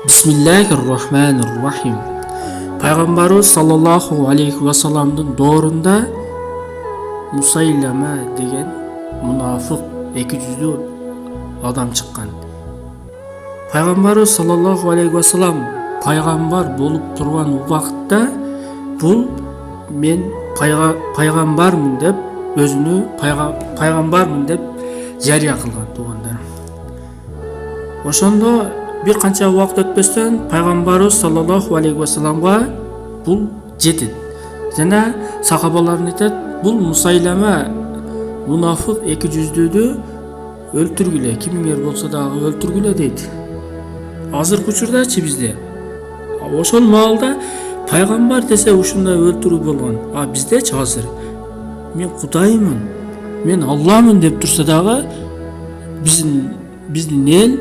Бисмиллахир-рахманир-рахим. Пайгамбарыбыз саллаллаху алейхи вассаламдын доорунда Мусайлама деген мунафык эки жүздүү адам чыккан. Пайгамбарыбыз саллаллаху алейхи вассалам пайгамбар болуп турган убакытта бул мен пайгамбармын деп өзүнү пайгамбармын деп жарыя кылган туугандар. Ошондо бир канча убакыт өтпөстөн пайгамбарыбыз саллаллаху алейхи вассаламга бул жетет. Жана сахабалар айтат, бул Мусайлама мунафык эки жүздүүдү өлтүргүлө, кимиңер болсо дагы өлтүргүлө дейт. Азыркы учурдачы бизде ошол маалда пайгамбар десе ушундай өлтүрүү болгон. А биздечи азыр мен Кудаймын, мен Алламын деп турса дагы биздин эл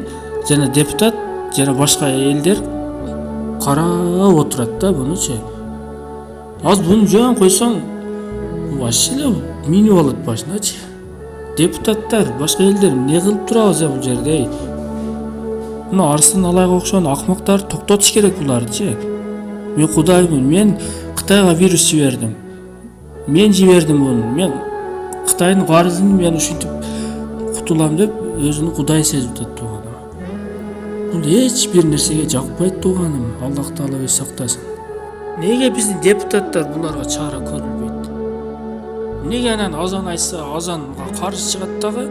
жана депутат жана башка элдер карап отурат да бунучу. Аз буну жөн койсоң вообще эле минип алат башыначы. Депутаттар, башка элдер эмне кылып турабыз бул жерде? Мына Арслан Алайга окшогон акмактар токтотуш керек булардычы. Мен Кудаймын, мен Кытайга вирус жибердим. Мен жибердим буну. Мен Кытайдын карызын мен ушинтип кутулам деп өзүнү Кудай сезип атат тууганым. Бул эч бир нерсеге жакпайт тууганым. Аллах Таала өзү сактасын. Неге биздин депутаттар буларга чара көрүлбөйт? Неге анан азан айтса азанга каршы чыгат дагы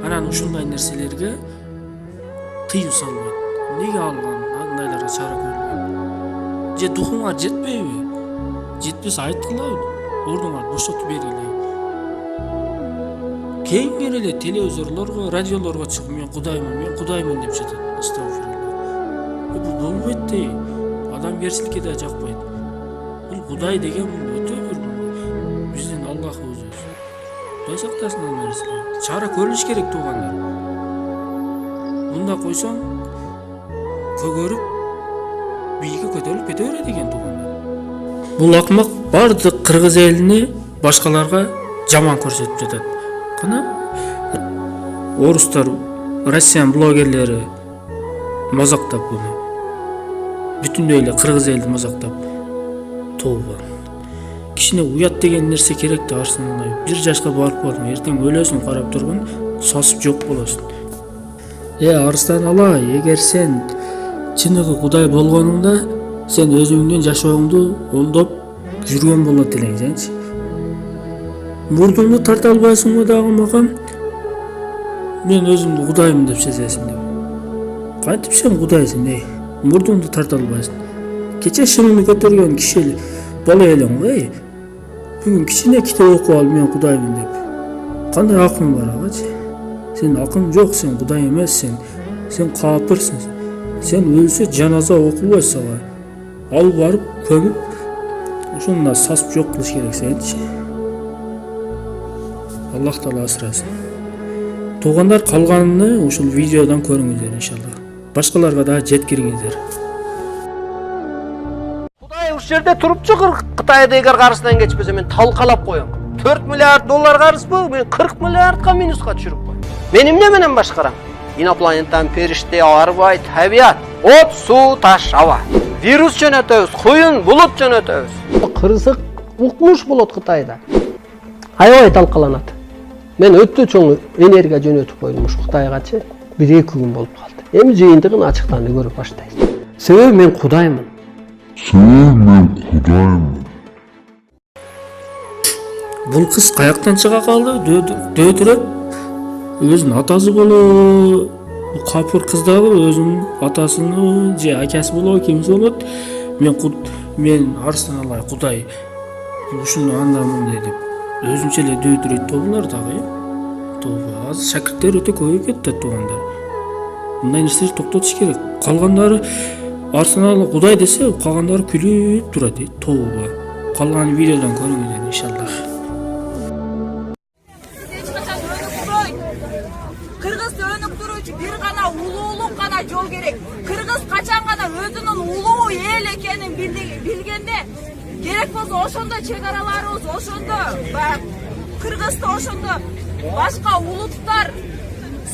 анан ушундай нерселерге тыюу салбайт? Неге андайларга чара көрүлбөйт? Же духуңар жетпейби? Жетпесе айткыла, ордуңар бошотуп бергиле. Кеңири эле телевизорлорго, радиолорго чыгып мен Кудаймын деп жатат. Астагфирулла. Бул болбойт дей. Адамгерчиликке да жакпайт. Бул Кудай деген бул өтө бир биздин Аллах өзү. Кудай сактасын ал нерселерди. Чара көрүлүш керек туугандар. Мында койсоң көгөрүп бийикке көтөрүлүп кете берет экен туугандар. Бул акмак бардык кыргыз элини башкаларга жаман көрсөтүп жатат. Кана орустар, Россиян блогерлери мазактап буну. Бүтүндөй эле кыргыз элди мазактап. Тооба. Кичине уят деген нерсе керек да Арслан. Бир жашка барып калдың, эртең өлөсүң карап тургун, сасып жок болосуң. Арслан Алай, эгер сен чыныгы Кудай болгонуңда, сен өзүңдүн жашооңду оңдоп жүргөн болот элең, сенчи. Мурдуңду тарта албайсыңбы дагы макам? Мен өзүмдү Кудаймын деп сезесиң деп. Кантип сен Кудайсың, мурдуңду тарта албайсың. Кече шыңыңды көтөргөн киши бала элең го, бүгүн кичине китеп окуп алып мен Кудаймын деп. Кандай акың бар агачы? Сен акың жок, сен Кудай эмессиң. Сен капырсың. Сен өлсө жаназа окулбайт сага. Алып барып көмүп, ошондо сасып жок кылыш керек сенчи. Аллах Таала асырасын. Туугандар, калганын ушул видеодон көрүңүздөр иншалла. Башкаларга да жеткириңиздер. Кудай ушул жерде турупчу Кытайды эгер каршысынан кечпесе мен талкалап коем. 4 миллиард доллар карызбы? Мен 40 миллиардка минуска түшүрүп коем. Мен эмне менен башкарам? Инопланеттен периште, арбайт, табиат, от, суу, таш, аба. Вирус жөнөтөбүз, куюн, булут жөнөтөбүз. Кырсык укмуш болот Кытайда. Аябай талкаланат. Мен өтө чоң энергия жөнөтүп койдум ушу Кытайгачы. 1-2 күн болуп калды. Эми жыйынтыгын ачыктанды көрүп баштайбыз. Себеби мен Кудаймын. Бул кыз каяктан чыга калды? Дөөтүрөп өзүнүн атасы болобу? Бул капыр кыз дагы өзүнүн атасынын же акасы болобу, кимиси болот? Мен Арслан Алай Кудай ушуну андамын деп өзүнчө эле дөөтүрөйт болдулар дагы. Тооба, азыр шакирттер өтө көбөйүп кетти туугандар. Мындай нерселерди токтотуш керек. Калгандары Арслан Алай Кудай десе, калгандары күлүп турат. Тооба. Калган видеодон көрүңүздөр иншалла. Кыргыз өнүктүрүүчү бир гана улуулук гана жол керек. Кыргыз качан гана өзүнүн улуу эл экенин билгенде, керек болсо ошондо чек араларыбыз ошондо, Кыргызды ошондо башка улуттар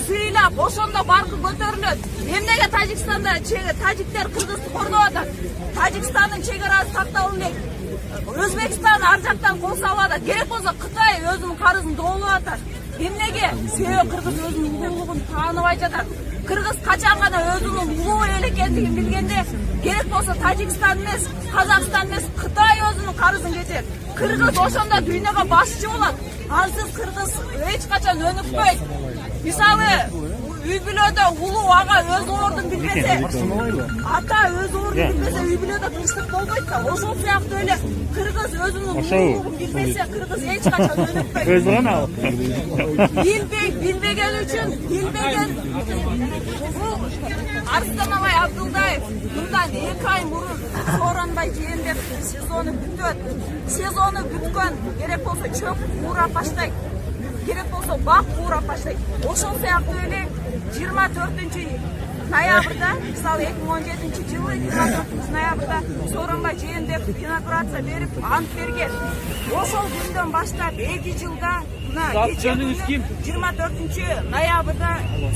сыйлап ошондо баркы көтөрүлөт. Эмнеге Тажикстанда тажиктер кыргызды кордоп атат? Тажикстандын чек арасы сакталып элек. Өзбекстан ар жактан кол салып атат. Керек болсо Кытай өзүнүн карызын доолоп атат. Эмнеге? Себеби кыргыз өзүнүн улуулугун тааныбай жатат. Кыргыз качан гана өзүнүн улуу эл экендигин билгенде, керек болсо Тажикстан эмес, Казакстан эмес, Кытай өзүнүн карызын кечет. Кыргыз ошондо дүйнөгө башчы болот. Ансыз кыргыз эч качан өнүкпөйт. Мисалы, үй бүлөдө улуу ага өз ордун билбесе, ата өз ордун билбесе, үй бүлөдө тынчтык болбойт да. Ошол сыяктуу эле кыргыз өзүнүн улуулугун билбесе, кыргыз эч качан өнүкпөйт. Өз гана ал. Билбеген үчүн, билбеген Арыстанбай Абдулдаев мындан 2 ай мурун Сооронбай Жээнбековдун сезону бүтөт. Сезону бүткөн, керек болсо чөп куурап баштайт. Керек болсо бак куурап баштайт. Ошол сыяктуу эле 24-ноябрда, мисалы 2017-жылы 24-ноябрда Сооронбай Жээнбеков инаугурация берип, ант берген. Ошол күндөн баштап 2 жылда 24-ноябрда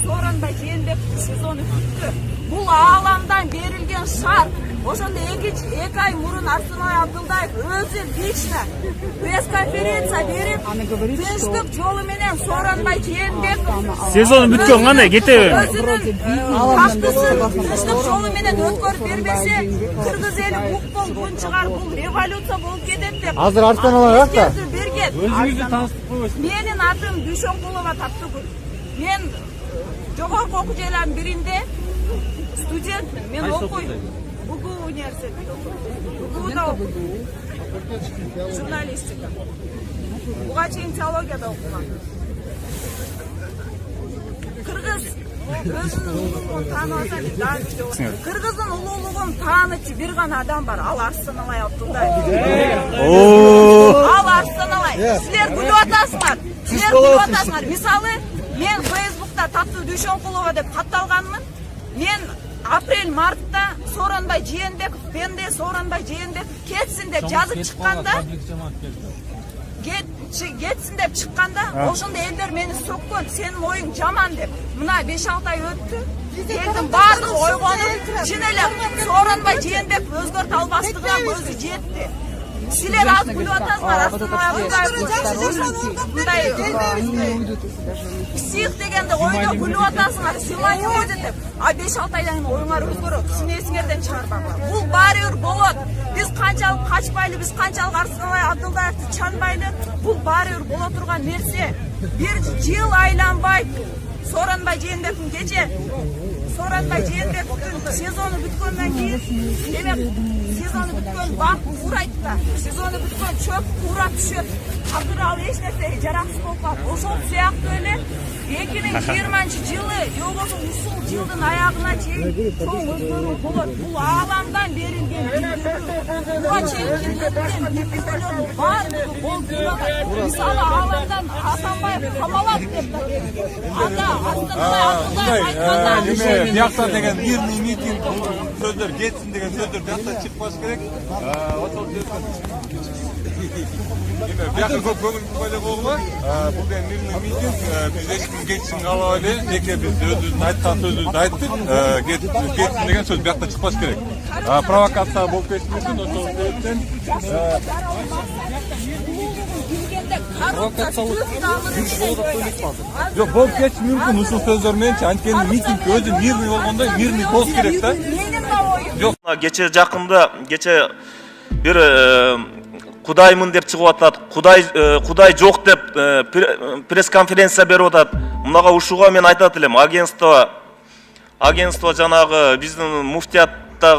Сооронбай Жээнбековдун сезону бүттү. Бул ааламдан берилген шарт. Ошондо 2 ай мурун Арыстанбай Абдулдаев өзү лично пресс-конференция берип, тынчтык жолу менен Сооронбай Жээнбеков Сезону бүткөн кандай кетеби? өзүнүн тактысын тынчтык жолу менен өткөрүп бербесе, кыргыз эли укпол күн чыгар, бул революция болуп кетет деп. Азыр Арыстанбай каякта? Берген. Өзүңүздү тааныстырып койбойсузбу? Менин атым Дүйшөнкулова Таптыгүл. Мен жогорку окуу жайлардын биринде студентмин. Мен окуйм. УГУ университетинде окуйм. УГУда окуйм. Журналистика. Буга чейин теологияда окугам. Кыргыз өзүнүн улуулугун тааныбаса дейт. Кыргыздын улуулугун таанычы бир гана адам бар. Ал Арыстанбай Абдулдаев. Ал Арыстанбай. Силер билип атасыңар. Силер билип атасыңар. Мисалы, мен Фейсбукта Таптыгүл Дүйшөнкулова деп катталганмын. Мен апрель-мартта Сооронбай Жээнбеков, Пенде Сооронбай Жээнбеков кетсин деп жазып чыкканда, кетсин деп чыкканда, ошондо элдер мени сөккөн, сенин оюң жаман деп. Мына 5-6 ай өттү. Элдин баардыгы ойгонуп, чын эле Сооронбай Жээнбеков өзгөртө албастыгына көзү жетти. Силер аз билип атасыңар, Арыстанбай мындай псих дегенде ойдо билип атасыңар, симпатия деп. А 5-6 айдан кийин оюңар өзгөрөт. Сине эсиңерден чыгарбаңар. Бул баары бир болот. Биз канчалык качпайлы, биз канчалык Арыстанбай Абдулдаевди чанбайлы, бул баары бир боло турган нерсе. Бир жыл айланбайт. Сооронбай Жээнбековдун кече Сооронбай Жээнбековдун сезону бүткөндөн кийин, демек сезону бүткөн бак куурайт да, сезону бүткөн чөп куурап түшөт. Акыры ал эч нерсе жараксыз болуп калат. Ошол сыяктуу эле 2020-жылы, же болбосо ушул жылдын аягына чейин чоң өзгөрүү болот. Бул ааламдан берилген буга чейин баардыгы болуп турат. Мисалы ааламдан Атамбаев камалат деп да берилген. Анда Арыстанбай Абдулдаев айтканда бияқта деген мирный митинг сөздөр кетсин деген сөздөр бияқта чыкпаш керек. Ошол сөздөр бияқта көп көңүл бурбай болгула. Бул деген мирный митинг, биз эч ким кетишин каалабай эле, жеке биз өзүбүздүн айткан сөзүбүздү айттык. Кетсин деген сөз бияқта чыкпаш керек. Провокация болуп кетиши мүмкүн, ошол себептен Жок, болуп кетиши мүмкүн ушул сөздөр мененчи, анткени митинг өзү мирный болгондой, мирный болуш керек да. Жок, кече жакында бир Кудаймын деп чыгып атат. Кудай жок деп пресс-конференция берип атат. Мунага ушуга мен айтат элем, агентство жанагы биздин муфтиятта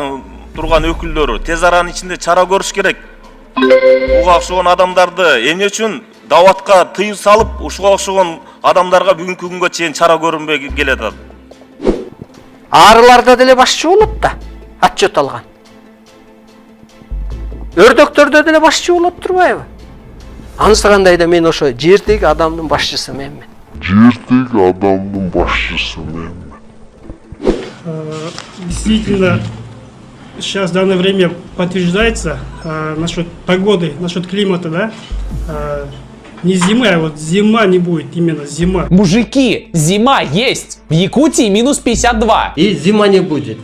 турган өкүлдөрү тез аранын ичинде чара көрүш керек. Буга окшогон адамдарды эмне үчүн даватка тыюу салып, ушуга окшогон адамдарга бүгүнкү күнгө чейин чара көрүнбөй келатат. Арыларда деле башчы болот да, отчет алган. Өрдөктөрдө деле башчы болот турбайбы? Анысы кандайда мен ошо жердеги адамдын башчысы менмин. Действительно, сейчас в данное время подтверждается насчет погоды, насчет климата, да, Не зимы, а вот зима не будет, именно зима. Мужики, зима есть. В Якутии минус 52. И зима не будет.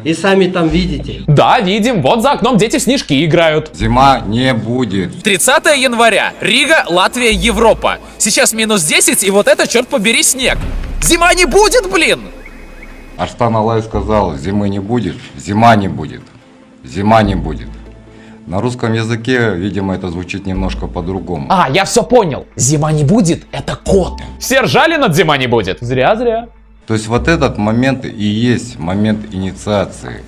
И сами там видите. Да, видим, вот за окном дети в снежки играют. Зима не будет. 30 января. Рига, Латвия, Европа. Сейчас минус 10, и вот это, черт побери, снег. Зима не будет, блин! Арстан Алай сказал, зимы не будет, зима не будет, зима не будет. На русском языке, видимо, это звучит немножко по-другому. А, я все понял. Зима не будет, это кот. Все ржали над зима не будет. Зря. То есть вот этот момент и есть момент инициации,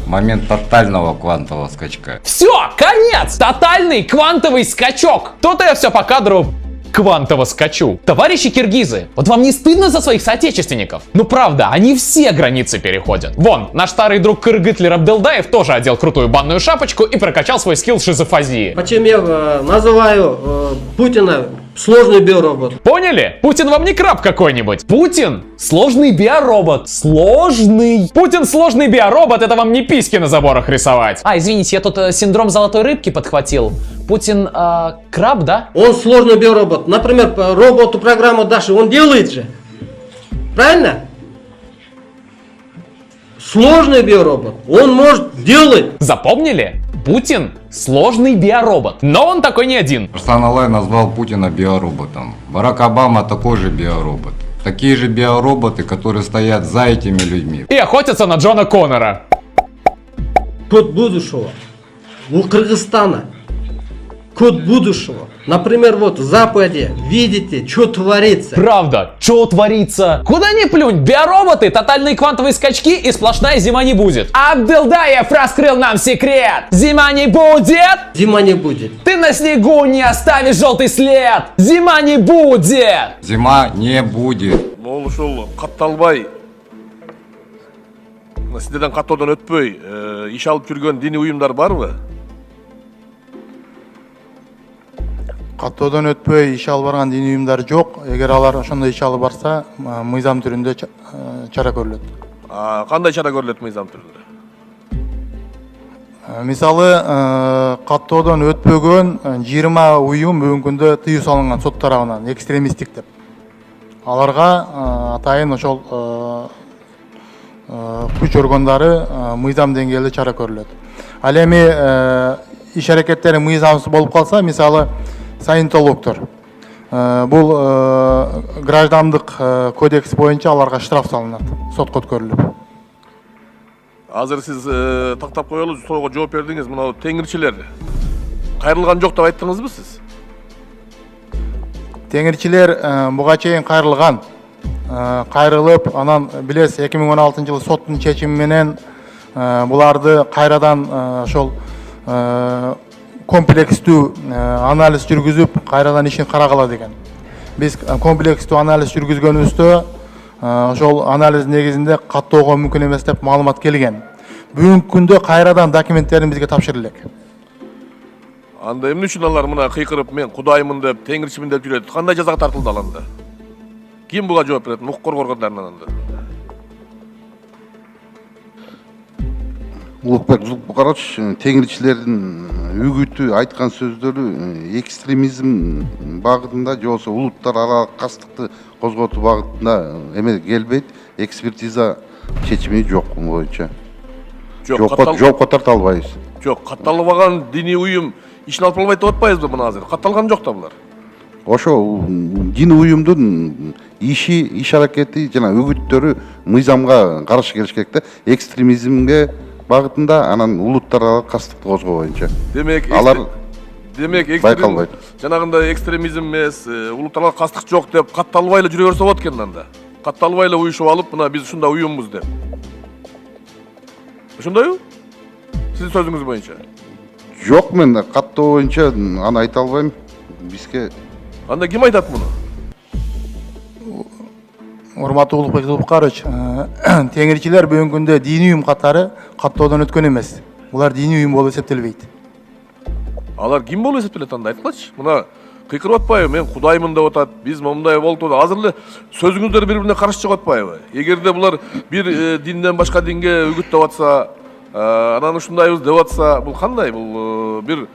момент тотального квантового скачка. Все, конец! Тотальный квантовый скачок. То-то я все по кадру квантово скачу. Товарищи киргизы, вот вам не стыдно за своих соотечественников? Ну правда, они все границы переходят. Вон, наш старый друг Кыргытлер Абделдаев тоже одел крутую банную шапочку и прокачал свой скилл шизофазии. Почему я называю Путина сложный биоробот? Поняли? Путин вам не краб какой-нибудь. Путин сложный биоробот. Сложный. Путин сложный биоробот, это вам не письки на заборах рисовать. А, извините, я тут синдром золотой рыбки подхватил. Путин краб, да? Он сложный биоробот. Например, роботу программу Даши, он делает же. Правильно? Сложный биоробот. Он может делать. Запомнили? Путин сложный биоробот. Но он такой не один. Арстан Алай назвал Путина биороботом. Барак Обама такой же биоробот. Такие же биороботы, которые стоят за этими людьми. И охотятся на Джона Коннора. Код будущего. У Кыргызстана. Код будущего. Например, вот в Западе видите, что творится. Правда, что творится? Куда ни плюнь, биороботы, тотальные квантовые скачки и сплошная зима не будет. Абделдаев раскрыл нам секрет. Зима не будет. Зима не будет. Ты на снегу не оставишь желтый след. Зима не будет. Зима не будет. Могул ушул катталбай сиздерден каттоодон өтпөй иш алып жүргөн диний уюмдар барбы? Каттоодон өтпөй иш алып барган диний уюмдар жок. Эгер алар ошондой иш алып барса, мыйзам түрүндө чара көрүлөт. Кандай чара көрүлөт мыйзам түрүндө? Мисалы, каттоодон өтпөгөн 20 уюм бүгүнкү күндө тыюу салынган сот тарабынан экстремисттик деп. Аларга атайын ошол күч органдары мыйзам деңгээлде чара көрүлөт. Ал эми иш аракеттери мыйзамсыз болуп калса, мисалы саентологдор, бул граждандык кодекс боюнча аларга штраф салынат, сотко өткөрүлүп. Азыр сиз тактап коелу, суроого жооп бердиңиз. Мына теңирчилер кайрылган жок деп айттыңызбы сиз? Теңирчилер буга чейин кайрылган. Кайрылып, анан билесиз 2016 жылы соттун чечими менен буларды кайрадан ошол комплекстүү анализ жүргүзүп, кайрадан ишин карагыла деген. Биз комплекстүү анализ жүргүзгөнүбүздө ошол анализ негизинде каттоого мүмкүн эмес деп маалымат келген. Бүгүнкү күндө кайрадан документтерин бизге тапшырылат. Анда эмне үчүн алар мына кыйкырып мен кудаймын деп, теңирчимин деп жүрөт? Кандай жазага тартылды ал анда? Ким буга жооп берет? Укук коргоо органдарынан анда. Улукбек Зулпукарович, теңирчилердин үгүтү айткан сөздөрү экстремизм багытында же болбосо улуттар аралык кастыкты козготуу багытында эме келбейт. Экспертиза чечими жок боюнча. Жоопко тарта албайбыз. Жок, катталбаган диний уюм ишин алып албайт деп атпайбызбы мына азыр? Катталган жок да булар. Ошо диний уюмдун иш аракети жана үгүттөрү мыйзамга каршы келиш керек да. Экстремизмге багытында анан улуттар аралык кастыкты козгоо боюнча. Демек байкалбайт. Жанагындай экстремизм эмес, улуттар аралык кастык жок деп катталбай эле жүрө берсе болот экен анда. Катталбай эле уюшуп алып, мына биз ушундай уюмбуз деп. Ошондойбу? Сиздин сөзүңүз боюнча. Жок, мен каттоо боюнча аны айта албайм. Бизге анда ким айтат муну? Урматтуу Улукбек Зулпукарович, теңирчилер бүгүнкү күндө диний уюм катары каттоодон өткөн эмес. Булар диний уюм болуп эсептелбейт. Алар ким болуп эсептелет анда айткылачы? Мына кыйкырып атпайбы? Мен кудаймын деп атат, биз момундай болду. Азыр эле сөзүңүздөр бири-бирине каршы чыгып атпайбы? Эгерде булар бир динден башка динге үгүттөп атса, анан ушундайбыз деп атса, бул кандай? Бул бир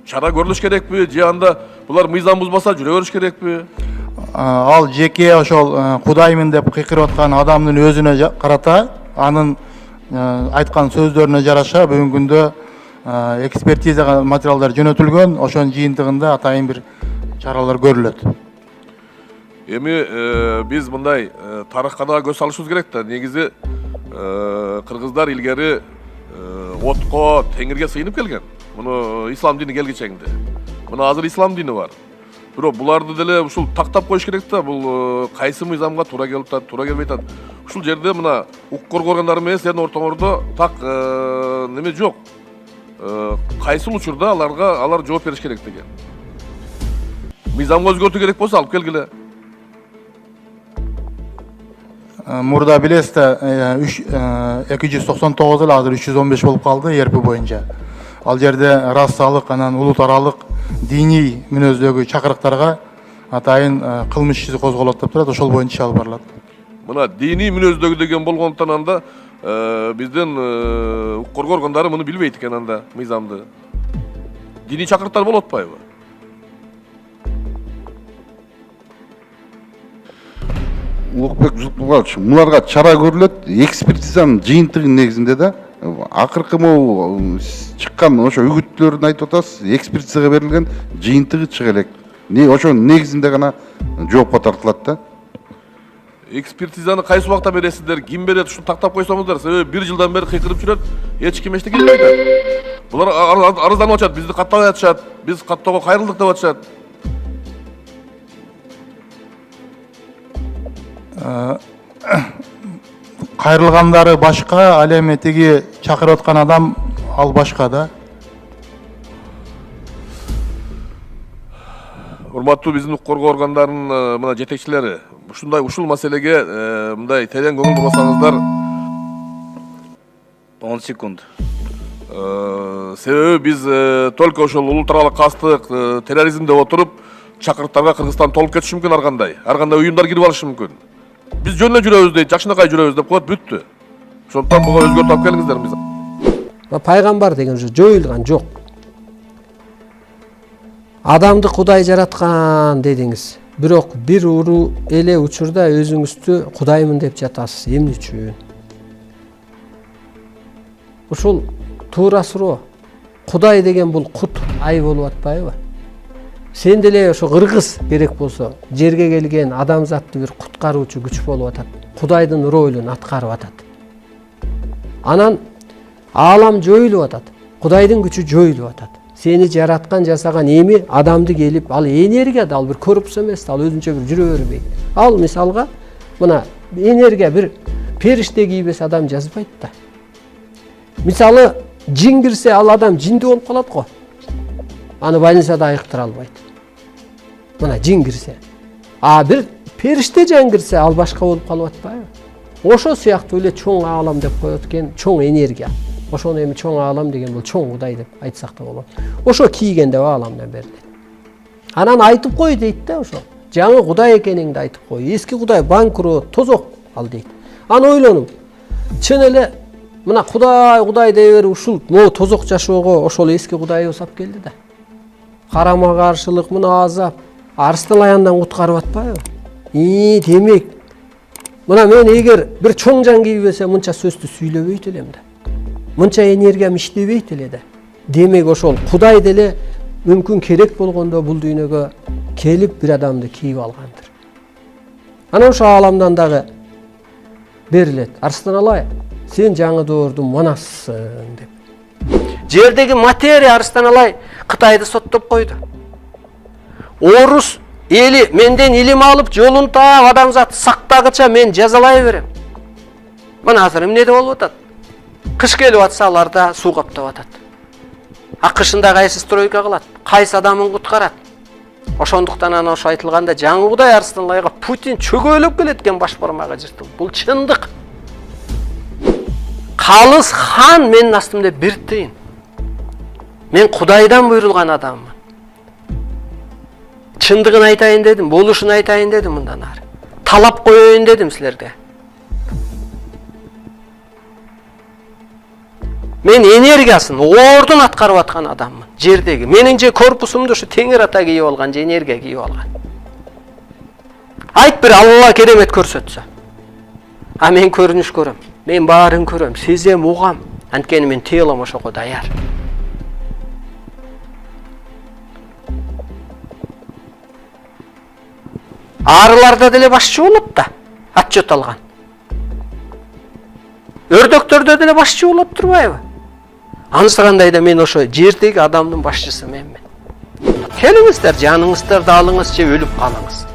чара көрүлүш керекпи же анда булар мыйзам бузбаса жүрө бериш керекпи? Ал жеке ошол кудаймын деп кыйкырып аткан адамдын өзүнө карата анын айткан сөздөрүнө жараша бүгүнкү күндө экспертиза материалдар жөнөтүлгөн, ошонун жыйынтыгында атайын бир чаралар көрүлөт. Эми биз мындай тарыхка да көз салышыбыз керек да. Негизи кыргыздар илгери отко, теңирге сыйынып келген. Муну ислам дини келгичеңде. Мына азыр ислам дини бар. Бирок буларды деле ушул тактап коюш керек да. Бул кайсы мыйзамга туура келип атат, туура келбей атат. Ушул жерде мына укук коргоо органдары менен сиздердин ортоңордо так неме жок. Кайсыл учурда алар жооп бериш керек деген. Мыйзамга өзгөртүү керек болсо алып келгиле. Мурда билесиз, 299 эле азыр 315 болуп калды РП боюнча. Ал жерде расалык, анан улут аралык диний мүнөздөгү чакырыктарга атайын кылмыш иши козголот деп турат, ошол боюнча иш алып барылат. Мына диний мүнөздөгү деген болгондуктан анда биздин укук коргоо органдары муну билбейт экен анда мыйзамды. Диний чакырыктар болуп атпайбы? Улукбек Жултбаевич, муларга чара көрүлөт, экспертизанын жыйынтыгынын негизинде да акыркы могу чыккан ошо үгүттөрүн айтып атасыз, экспертизага берилген жыйынтыгы чыга элек. Ошонун негизинде гана жоопко тартылат да. Экспертизаны кайсы убакта бересиздер, ким берет, ушуну тактап койсоңуздар. Себеби 1 жылдан бери кыйкырып жүрөт, эч ким эчтеке дебей атат. Булар арызданып атышат, бизди каттабай атышат, биз каттоого кайрылдык деп атышат. Кайрылгандары башка, ал эми тиги чакырып аткан адам ал башка да. Урматтуу биздин укук коргоо органдарынын мына жетекчилери, ушул маселеге мындай терең көңүл бурсаңыздар. 10 секунд. Себеби биз только ошол улут аралык кастык, терроризм деп отуруп, чакырыктарга Кыргызстан толуп кетиши мүмкүн ар кандай уюмдар кирип алышы мүмкүн. Биз жөн эле жүрөбүз дейт, жакшынакай жүрөбүз деп коет, бүттү. Ошондуктан буга өзгөртүп алып келиңиздер мыйзам. Пайгамбар деген жоюлган жок. Адамды Кудай жараткан дедиңиз. Бирок бир уру эле учурда өзүңүздү Кудаймын деп жатасыз. Эмне үчүн? Ушул туура суроо. Кудай деген бул кут, ай болуп атпайбы? Сен деле ошо кыргыз керек болсо жерге келген адамзатты бир куткаруучу күч болуп атат. Кудайдын ролун аткарып атат. Анан аалам жоюлуп атат. Кудайдын күчү жоюлуп атат. Сени жараткан, жасаган эми адамды келип, ал энергия да, ал бир корпус эмес, ал өзүнчө бир жүрө бербейт. Ал мисалга мына энергия бир периште кийбес адам жазбайт да. Мисалы жин кирсе, ал адам жинди болуп калат го. Аны больницада айыктыра албайт. Мына жин кирсе. А бир периште жан кирсе, ал башка болуп калып атпайбы? Ошо сыяктуу эле чоң аалам деп коет экен, чоң энергия. Ошону эми чоң аалам деген бул чоң Кудай деп айтсак да болот. Ошо кийгенде ааламдан берилет. Анан айтып кой дейт да ошо. Жаңы Кудай экениңди айтып кой. Эски Кудай банкрот, тозок ал дейт. Аны ойлонуп. Чын эле мына Кудай дей бери ушул могу тозок жашоого ошол эски Кудайыбыз алып келди да. Карама каршылык, мына азап, арыстан аяндан куткарып атпайбы? Демек, мына мен эгер бир чоң жан кийбесем мынча сөздү сүйлөбөйт элем да. Мынча энергиям иштебейт эле да. Демек ошол Кудай деле мүмкүн керек болгондо бул дүйнөгө келип бир адамды кийип алгандыр. Анан ошо ааламдан дагы берилет. Арыстан алай, сен жаңы доордун манасысың деп. Жердеги материя Арыстан алай Кытайды соттоп койду. Орус эли менден илим алып, жолун таап, адамзат сактагыча мен жазалай берем. Мына азыр эмне болуп атат? Кыш келип атса аларда суу каптап атат. Кышында кайсы стройка кылат, кайсы адамын куткарат. Ошондуктан ана ошо айтылганда жаңы Кудай Арыстан алайга Путин чөгөлөп келет экен баш бармагы жыртылып. Бул чындык. Калыс хан менин астымда бир тыйын. Мен Кудайдан буйрулган адаммын. Чындыгын айтайын дедим, болушун айтайын дедим мындан ары. Талап коёюн дедим силерге. Мен энергиясын ордун аткарып аткан адаммын. жердеги. Менин же корпусумду ушу Теңир ата кийип алган, же энерге кийип алган. Айт бир Алла керемет көрсөтсө. А мен көрүнүш көрөм. Мен баарын көрөм, сезем, угам. Анткени мен телом ошого даяр. Арыларда деле башчы болот да, отчет алган. Өрдөктөрдө деле башчы болот турбайбы? Анысы кандайда мен ошо жердеги адамдын башчысы менмин. Келиңиздер, жаныңыздарды алыңыз же өлүп калыңыз.